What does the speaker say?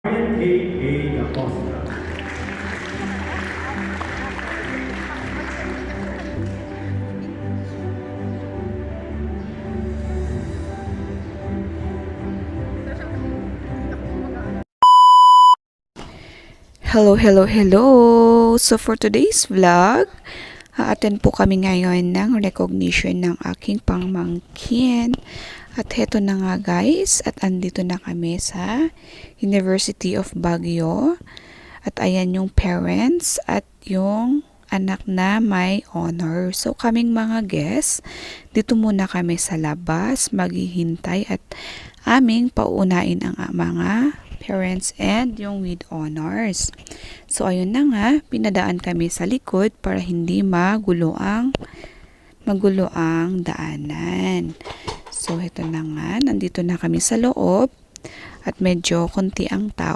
A. Acosta. Hello, hello, hello! So for today's vlog, attend po kami ngayon ng recognition ng aking pamangkin. At heto na nga guys, at andito na kami sa University of Baguio. At ayan yung parents at yung anak na may honor. So kaming mga guests, dito muna kami sa labas, maghihintay at aming paunain ang mga parents and yung with honors. So ayun na nga, pinadaan kami sa likod para hindi magulo ang daanan. So ito na nga, nandito na kami sa loob at medyo konti ang tao.